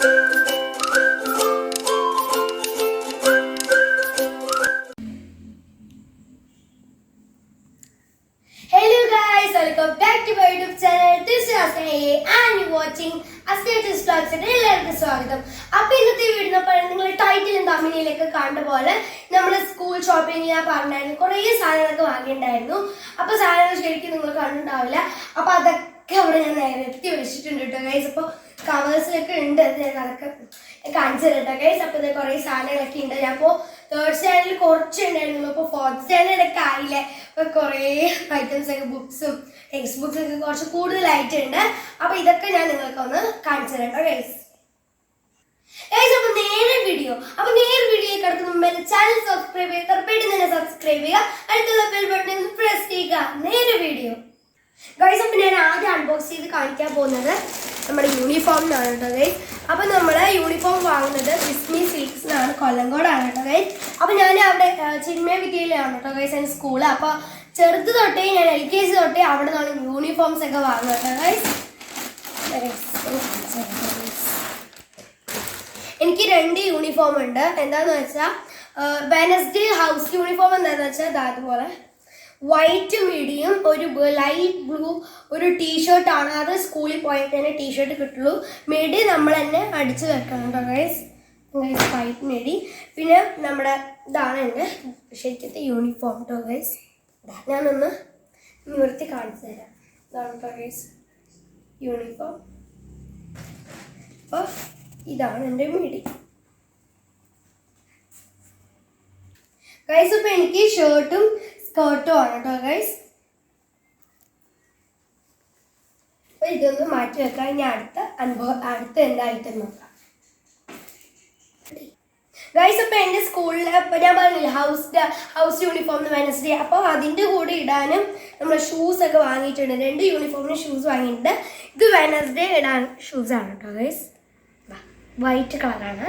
Hello guys, welcome back to my YouTube channel. This is Asnaye and you're watching Asnaye's Vlogs. എല്ലാവർക്കും സ്വാഗതം. അപ്പോൾ ഇന്നത്തെ video നിങ്ങൾ ടൈറ്റിലും തമ്മിലൊക്കെ കണ്ട പോലെ നമ്മൾ സ്കൂൾ ഷോപ്പിംഗ് ഞാൻ പറഞ്ഞായിരുന്നു കുറേ സാധനങ്ങളൊക്കെ വാങ്ങിയിട്ടുണ്ടായിരുന്നു. അപ്പോൾ സാധനങ്ങൾ ശരിക്കും നിങ്ങൾ കണ്ടിട്ടുണ്ടാവില്ല. അപ്പോൾ അതൊക്കെ അവിടെ ഞാൻ നിരത്തി വെച്ചിട്ടുണ്ട് കേട്ടോ ഗൈസ്. അപ്പോൾ കവേഴ്സിലൊക്കെ ഉണ്ട്, അതൊക്കെ കാണിച്ചു തരട്ടോ ഗൈസ്. അപ്പോൾ ഇത് കുറേ സാധനങ്ങളൊക്കെ ഉണ്ട്. ഞാൻ അപ്പോൾ തേർഡ് സ്റ്റാൻഡേർഡിൽ കുറച്ച് ഉണ്ടായിരുന്നു. അപ്പോൾ ഫോർത്ത് സ്റ്റാൻഡേർഡൊക്കെ ആയില്ലേ, അപ്പോൾ കുറേ ഐറ്റംസ് ഒക്കെ ബുക്സും ടെക്സ്റ്റ് ബുക്സ് ഒക്കെ കുറച്ച് കൂടുതലായിട്ടുണ്ട്. അപ്പോൾ ഇതൊക്കെ ഞാൻ നിങ്ങൾക്കൊന്ന് കാണിച്ചു തരാം കേട്ടോ ഗൈസ്. അപ്പോൾ നേരെ വീഡിയോ കിടക്കുന്ന മുമ്പ് ചാനൽ സബ്സ്ക്രൈബ് ചെയ്യുക, ഉറപ്പായിട്ടും തന്നെ സബ്സ്ക്രൈബ് ചെയ്യുക, അടുത്തുള്ള ബെൽ ബട്ടൺ പ്രസ് ചെയ്യുക. നേരെ വീഡിയോ ഗൈസ്. അപ്പോൾ ഞാൻ ആദ്യം അൺബോക്സ് ചെയ്ത് കാണിക്കാൻ പോകുന്നത് നമ്മുടെ യൂണിഫോമിനാണ് കേട്ടോ ഗൈസ്. അപ്പോൾ നമ്മൾ യൂണിഫോം വാങ്ങുന്നത് ബിസ്മി സിൽക്സിനാണ്, കൊല്ലങ്കോടാണ് കേട്ടോ ഗൈസ്. അപ്പോൾ ഞാൻ അവിടെ ചിന്മയ വിദ്യയിലാണ് കേട്ടോ ഗൈസ് എൻ്റെ സ്കൂള്. അപ്പോൾ ചെറുത് തൊട്ടേ ഞാൻ LKG തൊട്ടേ അവിടെ നിന്നാണ് യൂണിഫോംസ് ഒക്കെ വാങ്ങുക കേട്ടോ ഗൈസ്. എനിക്ക് 2 യൂണിഫോം ഉണ്ട്. എന്താണെന്ന് വെച്ചാൽ വെനസ്ഡേ ഹൗസ് യൂണിഫോം എന്താണെന്ന് വെച്ചാൽ അതുപോലെ വൈറ്റ് മിഡിയും ഒരു ലൈറ്റ് ബ്ലൂ ഒരു ടീഷർട്ടാണ്. അത് സ്കൂളിൽ പോയാൽ തന്നെ ടീഷർട്ട് കിട്ടുള്ളൂ. മിഡി നമ്മൾ തന്നെ അടിച്ച് വെക്കണം കേട്ടോ ഗൈസ്. White midi. പിന്നെ നമ്മുടെ ഇതാണ് എൻ്റെ ശരിക്കത്തെ യൂണിഫോം കേട്ടോ ഗൈസ്. ഞാനൊന്ന് നിവർത്തി കാണിച്ചു തരാം. ഇതാണ് കേട്ടോ ഗൈസ് യൂണിഫോം. അപ്പോൾ ഇതാണ് എൻ്റെ മിഡി ഗൈസ്. ഇപ്പോൾ എനിക്ക് ഷർട്ടും സ്കേർട്ടും ആണ് കേട്ടോ ഗൈസ്. അപ്പോൾ ഇതൊന്ന് മാറ്റി വെക്കാം. ഇനി അടുത്ത എന്തായിട്ടും നോക്കാം ഗൈസ്. അപ്പോൾ എൻ്റെ സ്കൂളിൽ ഇപ്പോൾ ഞാൻ പറഞ്ഞില്ല ഹൗസ് യൂണിഫോം വെനസ്ഡേ. അപ്പോൾ അതിൻ്റെ കൂടെ ഇടാനും നമ്മൾ ഷൂസൊക്കെ വാങ്ങിയിട്ടുണ്ട്. 2 യൂണിഫോമിന് ഷൂസ് വാങ്ങിയിട്ടുണ്ട്. ഇത് വെനസ്ഡേ ഇടാൻ ഷൂസാണ് കേട്ടോ ഗൈസ്. വൈറ്റ് കളറാണ്.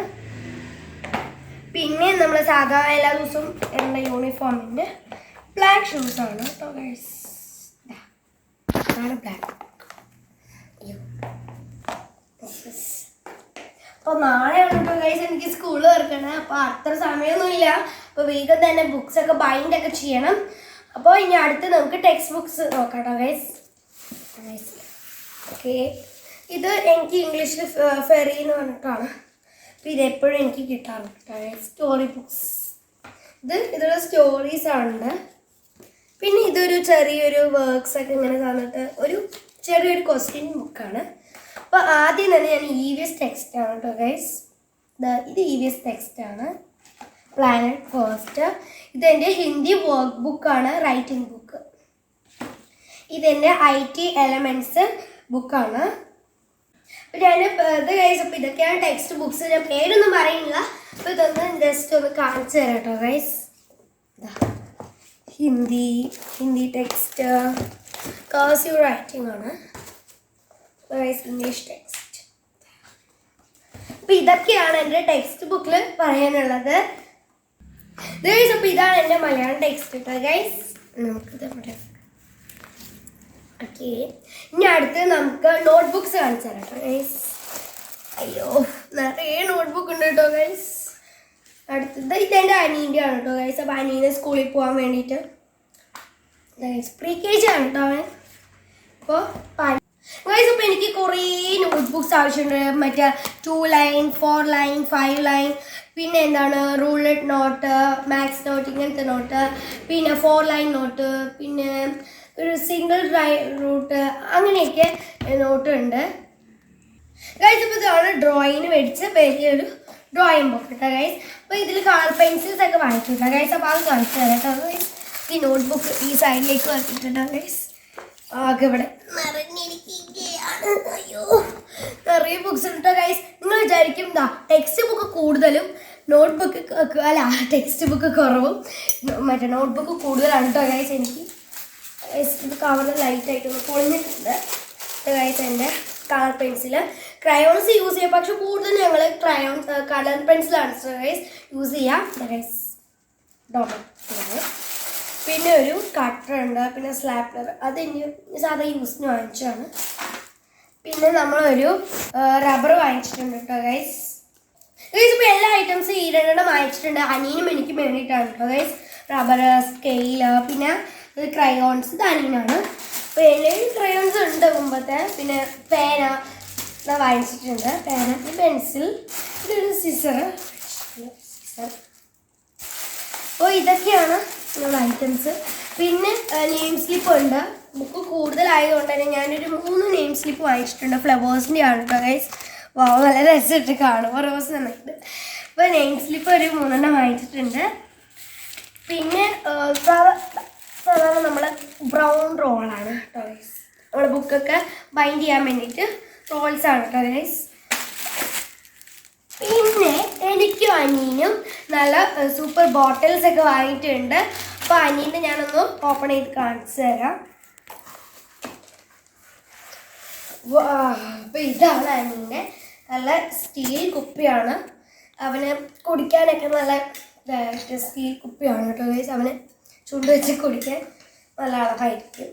പിന്നെ നമ്മൾ സാധാ എല്ലാ ദിവസവും എൻ്റെ യൂണിഫോമിൻ്റെ ബ്ലാക്ക് ഷൂസാണ് കേട്ടോ ഗൈസ്. അതാണ് ബ്ലാക്ക്. അപ്പോൾ നാളെയാണ് കേട്ടോ ഗൈസ് എനിക്ക് സ്കൂൾ തുറക്കണത്. അപ്പോൾ അത്ര സമയമൊന്നുമില്ല. അപ്പോൾ വേഗം തന്നെ ബുക്സൊക്കെ ബൈൻഡൊക്കെ ചെയ്യണം. അപ്പോൾ ഇനി അടുത്ത് നമുക്ക് ടെക്സ്റ്റ് ബുക്സ് നോക്കാം കേട്ടോ ഗൈസ്. ഓക്കെ, ഇത് എനിക്ക് ഇംഗ്ലീഷിൽ ഫെറി എന്ന് പറഞ്ഞിട്ടാണ്. അപ്പോൾ ഇതെപ്പോഴും എനിക്ക് കിട്ടാറുണ്ട് കേട്ടോ സ്റ്റോറി ബുക്സ്. ഇതിലുള്ള സ്റ്റോറീസാണ്. പിന്നെ ഇതൊരു ചെറിയൊരു വർക്ക്സ് ഒക്കെ ഇങ്ങനെ തന്നിട്ട് ഒരു ചെറിയൊരു ക്വസ്റ്റ്യൻ ബുക്കാണ്. അപ്പോൾ ആദ്യം തന്നെ ഞാൻ EVS ടെക്സ്റ്റ് ആണ് കേട്ടോ ഗൈസ്. ഇത് EVS ടെക്സ്റ്റാണ്, പ്ലാനറ്റ് ഫസ്റ്റ്. ഇതെൻ്റെ ഹിന്ദി വർക്ക് ബുക്കാണ്, റൈറ്റിംഗ് ബുക്ക്. ഇതെൻ്റെ IT എലമെൻറ്റ്സ് ബുക്കാണ്. അപ്പോൾ ഞാൻ ഇത് ഗൈസ്. അപ്പോൾ ഇതൊക്കെയാണ് ടെക്സ്റ്റ് ബുക്സ്. ഞാൻ പേരൊന്നും പറയുന്നില്ല. അപ്പോൾ ഇതൊന്ന് ജസ്റ്റ് ഒന്ന് കാണിച്ചു തരാം കേട്ടോ guys. Hindi text, cursive writing ആണ് ഗൈസ്. English text. അപ്പോൾ ഇതൊക്കെയാണ് എൻ്റെ ടെക്സ്റ്റ് ബുക്കിൽ പറയാനുള്ളത് ഗൈസ്. അപ്പോൾ ഇതാണ് എൻ്റെ മലയാളം ടെക്സ്റ്റ് കേട്ടോ ഗൈസ്. നമുക്കിത് പറയാം. ഓക്കെ, ഇനി അടുത്ത് നമുക്ക് നോട്ട് ബുക്സ് കാണിച്ചു തരാം കേട്ടോ ഗൈസ്. അയ്യോ, നിറയെ നോട്ട്ബുക്ക് ഉണ്ട് കേട്ടോ ഗൈസ്. അടുത്തത് ഇതെൻ്റെ അനീൻ്റെ ആണ് കേട്ടോ ഗൈസ്. അപ്പോൾ അനീനെ സ്കൂളിൽ പോകാൻ വേണ്ടിയിട്ട് ഗൈസ് pre-KG ആണ് കേട്ടോ അവൻ. അപ്പോൾ ഗൈസ് അപ്പോൾ എനിക്ക് കുറേ നോട്ട് ബുക്സ് ആവശ്യമുണ്ട്. മറ്റേ 2 ലൈൻ 4 ലൈൻ 5 ലൈൻ, പിന്നെ എന്താണ് റൂളഡ് നോട്ട്, മാത്സ് നോട്ട്, ഇങ്ങനത്തെ നോട്ട്, പിന്നെ 4 ലൈൻ നോട്ട്, പിന്നെ ഒരു സിംഗിൾ റൂട്ട്, അങ്ങനെയൊക്കെ നോട്ട് ഉണ്ട് ഗൈസ്. ഇപ്പോൾ ഇതാണ് ഡ്രോയിങ്ങിന് മേടിച്ച വലിയൊരു ഡ്രോയിങ് ബുക്ക് കേട്ടോ ഗൈസ്. അപ്പോൾ ഇതിൽ കളർ പെൻസിൽസ് ഒക്കെ വാങ്ങിച്ചിട്ടുണ്ടോ ഗൈസ്. അപ്പോൾ അത് കാണിച്ചു തരാം കേട്ടോ ഗൈസ്. ഈ നോട്ട് ബുക്ക് ഈ സൈഡിലേക്ക് വന്നിട്ടുണ്ടോ ഗൈസ്. ആകെ ഇവിടെ നിറഞ്ഞിരിക്കുകയാണ്. അയ്യോ, നിറയെ ബുക്സ് ഉണ്ട് കേട്ടോ ഗൈസ്. നിങ്ങൾ വിചാരിക്കും ടെക്സ്റ്റ് ബുക്ക് കൂടുതലും നോട്ട് ബുക്ക് ടെക്സ്റ്റ് ബുക്ക് കുറവും മറ്റേ നോട്ട് ബുക്ക് കൂടുതലാണ് കേട്ടോ ഗൈസ്. എനിക്ക് ഇത് കവറിൽ ലൈറ്റായിട്ടൊന്ന് പൊളിഞ്ഞിട്ടുണ്ട് ഗൈസ്. എൻ്റെ കളർ പെൻസിൽ, ക്രയോൺസ് യൂസ് ചെയ്യാം. പക്ഷെ കൂടുതൽ ഞങ്ങൾ കളർ പെൻസിലാണ് ഗൈസ് യൂസ് ചെയ്യാം ഗൈസ്. ഡോമർ. പിന്നെ ഒരു കട്ടർ ഉണ്ട്, പിന്നെ സ്ലാപ്ലർ. അത് എനിക്ക് സാധാ യൂസിന് വാങ്ങിച്ചതാണ്. പിന്നെ നമ്മളൊരു റബ്ബർ വാങ്ങിച്ചിട്ടുണ്ട് കേട്ടോ ഗൈസ്. ഇപ്പോൾ എല്ലാ ഐറ്റംസും ഈ രണ്ടെണ്ണം വാങ്ങിച്ചിട്ടുണ്ട്. അനിയനും എനിക്കും വേണ്ടിയിട്ടാണ് കേട്ടോ ഗൈസ്. റബ്ബർ, സ്കെയില്, പിന്നെ ക്രയോൺസ്. ഇത് അനിയനാണ്. അപ്പോൾ എൻ്റെ ക്രയോൺസ് ഉണ്ട് മുമ്പത്തെ. പിന്നെ പേന വാങ്ങിച്ചിട്ടുണ്ട്. പേന, പെൻസിൽ, ഇതൊരു സിസർ. അപ്പോൾ ഇതൊക്കെയാണ് നമ്മുടെ ഐറ്റംസ്. പിന്നെ നെയിം സ്ലിപ്പ് ഉണ്ട്. ബുക്ക് കൂടുതലായതുകൊണ്ട് തന്നെ ഞാനൊരു 3 നെയിം സ്ലിപ്പ് വാങ്ങിച്ചിട്ടുണ്ട്. ഫ്ലവേഴ്സിൻ്റെ ആണ് കേട്ടോ ഗൈസ്. നല്ല രസമായിട്ട് കാണും റോസ് നന്നായിട്ട്. അപ്പോൾ നെയിം സ്ലിപ്പ് ഒരു 3 വാങ്ങിച്ചിട്ടുണ്ട്. പിന്നെ സാധാരണ നമ്മൾ ബ്രൗൺ റോളാണ് കേട്ടോ ഗൈസ്. നമ്മുടെ ബുക്കൊക്കെ ബൈൻഡ് ചെയ്യാൻ വേണ്ടിയിട്ട് റോൾസാണ് കേട്ടോ ഗൈസ്. പിന്നെ എനിക്കും അനിയനും നല്ല സൂപ്പർ ബോട്ടിൽസ് ഒക്കെ വാങ്ങിയിട്ടുണ്ട്. അപ്പോൾ അനിയനെ ഞാനൊന്ന് ഓപ്പൺ ചെയ്ത് കാണിച്ചു തരാം. അപ്പോൾ ഇതാണ് അനിയൻ്റെ നല്ല സ്റ്റീൽ കുപ്പിയാണ്. അവന് കുടിക്കാനൊക്കെ നല്ല സ്റ്റീൽ കുപ്പിയാണ് കേട്ടോ ഗൈസ്. അവന് ചുണ്ട് വെച്ച് കുടിക്കാൻ നല്ല അളവായിരിക്കും.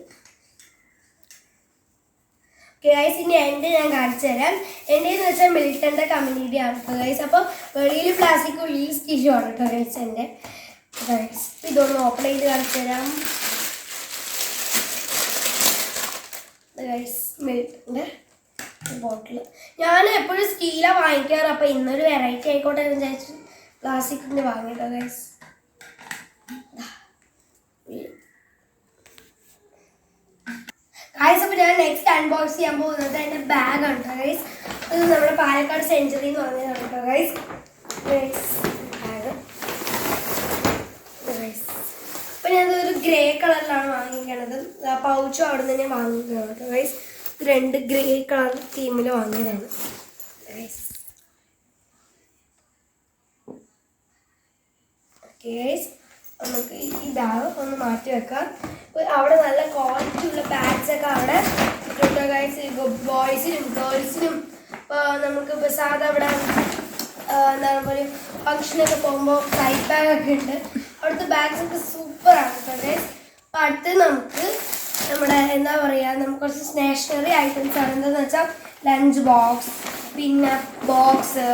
ഗൈസ് ഇനി എൻ്റെ ഞാൻ കാണിച്ചു തരാം. എൻ്റെന്ന് വെച്ചാൽ മിൽട്ടൻ്റെ കമ്പനിയുടെ ആണ് കേട്ടോ ഗൈസ്. അപ്പോൾ വെളിയിൽ പ്ലാസ്റ്റിക്, ഉള്ളിൽ സ്റ്റീഷു ആണ് കേട്ടോ ഗൈസ് എൻ്റെ ഗൈസ്. ഇതൊന്ന് ഓപ്പൺ ചെയ്ത് കാണിച്ചു തരാം ഗൈസ്. മിൽട്ടൻ്റെ ബോട്ടിൽ ഞാൻ എപ്പോഴും സ്റ്റീലാണ് വാങ്ങിക്കാറ്. അപ്പോൾ ഇന്നൊരു വെറൈറ്റി ആയിക്കോട്ടെ എന്ന് വിചാരിച്ചു പ്ലാസ്റ്റിക്കിൻ്റെ വാങ്ങിട്ടോ ഗൈസ്. ഗൈസ് അപ്പോൾ ഞാൻ നെക്സ്റ്റ് അൺബോക്സ് ചെയ്യാൻ പോകുന്നത് എൻ്റെ ബാഗാണ് കേട്ടോ ഗൈസ്. ഇത് നമ്മുടെ പാലക്കാട് സെഞ്ചുറി എന്ന് പറഞ്ഞതാണ് കേട്ടോ ഗൈസ്. Bag guys. അപ്പോൾ ഞാനതൊരു ഗ്രേ കളറിലാണ് വാങ്ങിക്കണത്. പൗച്ചും അവിടെ നിന്ന് ഞാൻ വാങ്ങിക്കണം കേട്ടോ ഗൈസ്. 2 ഗ്രേ കളർ തീമിൽ വാങ്ങിയതാണ് ഗൈസ്. ഓക്കെ ഗൈസ്, നമുക്ക് ഈ ബാഗ് ഒന്ന് മാറ്റി വെക്കാം. അവിടെ നല്ല ക്വാളിറ്റി ഉള്ള ബാഗ്സ് ഒക്കെ അവിടെ ഇട്ടുണ്ട് ഗൈസ്. ബോയ്സിനും ഗേൾസിനും നമുക്കിപ്പോൾ സാധാ അവിടെ എന്താണ് പറയുക ഫങ്ഷനൊക്കെ പോകുമ്പോൾ സൈഡ് ബാഗൊക്കെ ഉണ്ട്. അവിടുത്തെ ബാഗ്സ് ഒക്കെ സൂപ്പറാണ് കേട്ടോ ഗൈസ്. അപ്പോൾ അടുത്ത് നമുക്ക് നമ്മുടെ എന്താ പറയുക നമുക്ക് കുറച്ച് സ്റ്റേഷനറി ഐറ്റംസ് ആണ്. എന്താണെന്ന് വെച്ചാൽ ലഞ്ച് ബോക്സ്, പിന്നെ ബോക്സ്,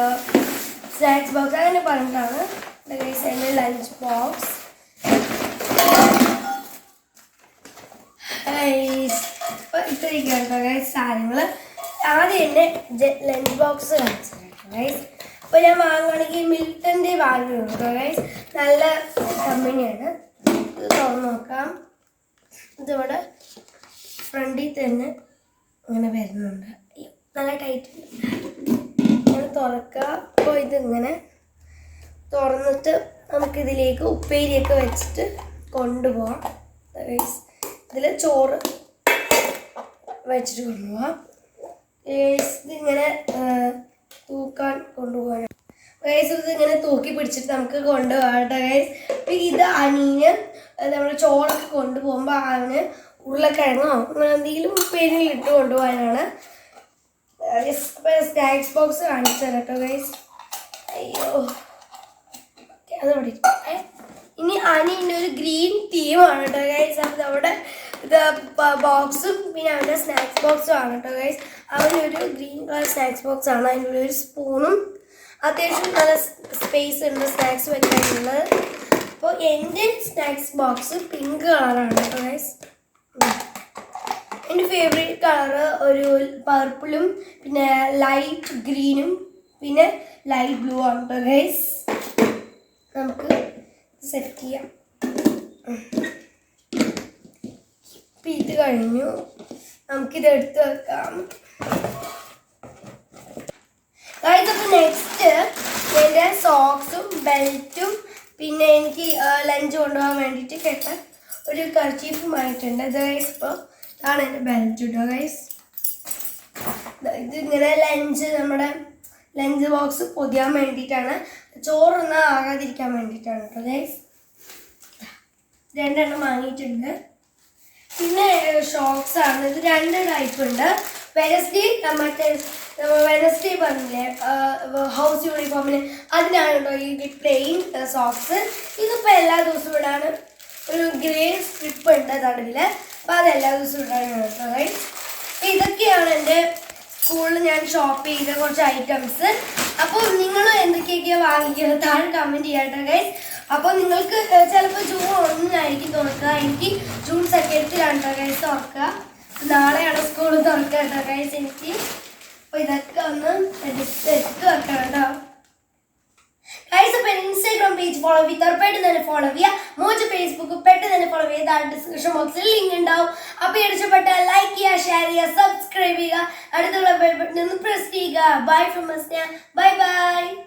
സ്നാക്സ് ബോക്സ് അങ്ങനെ പറഞ്ഞിട്ടാണ് ഗൈസ് എൻ്റെ ലഞ്ച് ബോക്സ്. ഇത്രയൊക്കെയാണ് കേട്ടോ ഗൈസ് സാധനങ്ങൾ. ആദ്യം എൻ്റെ ലഞ്ച് ബോക്സ് കാണിച്ചു കേട്ടോ ഗൈസ്. അപ്പോൾ ഞാൻ വാങ്ങുകയാണെങ്കിൽ മിൽട്ടൻ്റെ വാങ്ങുകയുള്ളൂ കേട്ടോ ഗൈസ്. നല്ല കമ്പനിയാണ്. ഇത് തുറന്ന് നോക്കാം. ഇതിവിടെ ഫ്രണ്ടിൽ തന്നെ ഇങ്ങനെ വരുന്നുണ്ട്. നല്ല ടൈറ്റ് ഇങ്ങനെ തുറക്കുക. അപ്പോൾ ഇതിങ്ങനെ തുറന്നിട്ട് നമുക്കിതിലേക്ക് ഉപ്പേരിയൊക്കെ വെച്ചിട്ട് കൊണ്ടുപോകാം ഗൈസ്. ഇതിൽ ചോറ് വെച്ചിട്ട് കൊണ്ടുപോകാം ഗൈസ്. ഇതിങ്ങനെ തൂക്കാൻ കൊണ്ടുപോകാൻ ഗൈസ്. ഇതിങ്ങനെ തൂക്കി പിടിച്ചിട്ട് നമുക്ക് കൊണ്ടുപോകാം കേട്ടോ ഗൈസ്. അപ്പോൾ ഇത് അനിയന് നമ്മൾ ചോറൊക്കെ കൊണ്ടുപോകുമ്പോൾ അവന് ഉരുളക്കിഴങ്ങോ അങ്ങനെ എന്തെങ്കിലും ഉപ്പേരിയിൽ ഇട്ട് കൊണ്ടുപോകാനാണ്. അപ്പോൾ സ്നാക്സ് ബോക്സ് കാണിച്ചു തരാം കേട്ടോ ഗൈസ്. അയ്യോ അത് ഇവിടെ ഇനി അനിയൻ്റെ ഒരു ഗ്രീൻ തീമാണ് കേട്ടോ ഗൈസ്. അത് അവിടെ ഇത് ബോക്സും പിന്നെ അവൻ്റെ സ്നാക്സ് ബോക്സും ആണ് കേട്ടോ ഗൈസ്. അവനൊരു ഗ്രീൻ കളർ സ്നാക്സ് ബോക്സ് ആണ്. അതിൻ്റെ ഒരു സ്പൂണും അത്യാവശ്യം നല്ല സ്പേസ് ഉണ്ട് സ്നാക്സ് വെക്കാനുള്ളത്. അപ്പോൾ എൻ്റെ സ്നാക്സ് ബോക്സ് പിങ്ക് കളറാണ് കേട്ടോ ഗൈസ്. എൻ്റെ ഫേവറേറ്റ് കളറ് ഒരു പർപ്പിളും പിന്നെ ലൈറ്റ് ഗ്രീനും പിന്നെ ലൈറ്റ് ബ്ലൂ ആണ് കേട്ടോ ഗൈസ്. നമുക്ക് സെറ്റ് ചെയ്യാം. ഇപ്പം ഇത് കഴിഞ്ഞു. നമുക്കിത് എടുത്ത് വെക്കാം ഗൈസ്. അപ്പോൾ നെക്സ്റ്റ് എൻ്റെ സോക്സും ബെൽറ്റും പിന്നെ എനിക്ക് ലഞ്ച് കൊണ്ടുപോകാൻ വേണ്ടിയിട്ട് കെട്ടാൻ ഒരു കർച്ചീഫുമായിട്ടുണ്ട് ഗൈസ്. ഇപ്പോൾ ഇതാണ് എൻ്റെ ബെൽറ്റ് കേട്ടോ ഗൈസ്. ഇതിങ്ങനെ നമ്മുടെ ലഞ്ച് ബോക്സ് പൊതിയാൻ വേണ്ടിയിട്ടാണ്. ചോറൊന്നും ആകാതിരിക്കാൻ വേണ്ടിയിട്ടാണ് കേട്ടോ ഗൈസ്. 2 വാങ്ങിയിട്ടുണ്ട്. പിന്നെ ഷോക്സ് ആണ്. ഇത് 2 ടൈപ്പ് ഉണ്ട്. വെനസ്ഡേ പറഞ്ഞില്ലേ ഹൗസ് യൂണിഫോമിന്, അതിനാണ് കേട്ടോ ഈ പ്ലെയിൻ സോക്സ്. ഇതിപ്പോൾ എല്ലാ ദിവസവും ഇടാണ്. ഒരു ഗ്രേ സ്ട്രിപ്പ് ഉണ്ട് നടുവിൽ. അപ്പോൾ അതെല്ലാ ദിവസവും ഇടാനാണ് കേട്ടോ ഗൈസ്. ഇതൊക്കെയാണ് എൻ്റെ സ്കൂളിൽ ഞാൻ ഷോപ്പ് ചെയ്ത കുറച്ച് ഐറ്റംസ്. അപ്പോൾ നിങ്ങൾ എന്തൊക്കെയൊക്കെയാണ് വാങ്ങിക്കുന്നത് താഴെ കമൻറ്റ് ചെയ്യാട്ടോ ഗൈസ്. അപ്പോൾ നിങ്ങൾക്ക് ചിലപ്പോൾ ജൂൺ 1 തുറക്കുക. എനിക്ക് ജൂൺ 2 ഗൈസ് തുറക്കുക. നാളെയാണ് സ്കൂൾ തുറക്കുക കേട്ടോ ഗൈസ് എനിക്ക്. അപ്പോൾ ഇതൊക്കെ ഒന്ന് എടുത്ത് വെക്കണം കേട്ടോ ഗൈസ്. അപ്പോൾ ഇൻസ്റ്റാഗ്രാം പേജ് ഫോളോ ചെയ്ത് പെട്ടെന്ന് തന്നെ ഫോളോ ചെയ്യുക. മോജ് ഫേസ്ബുക്ക് പെട്ടെന്ന് തന്നെ ഫോളോ ചെയ്യുക. താഴെ ഡിസ്ക്രിപ്ഷൻ ബോക്സിൽ ലിങ്ക് ഉണ്ടാവും. അപ്പോൾ ഇഷ്ടപ്പെട്ടാൽ ലൈക്ക് ചെയ്യുക, ഷെയർ ചെയ്യുക, സബ്സ്ക്രൈബ് ചെയ്യുക. അടുത്തുള്ള ബെൽ ബട്ടൺ ഒന്ന് പ്രസ് ചെയ്യുക. Bye from Masna. Bye by.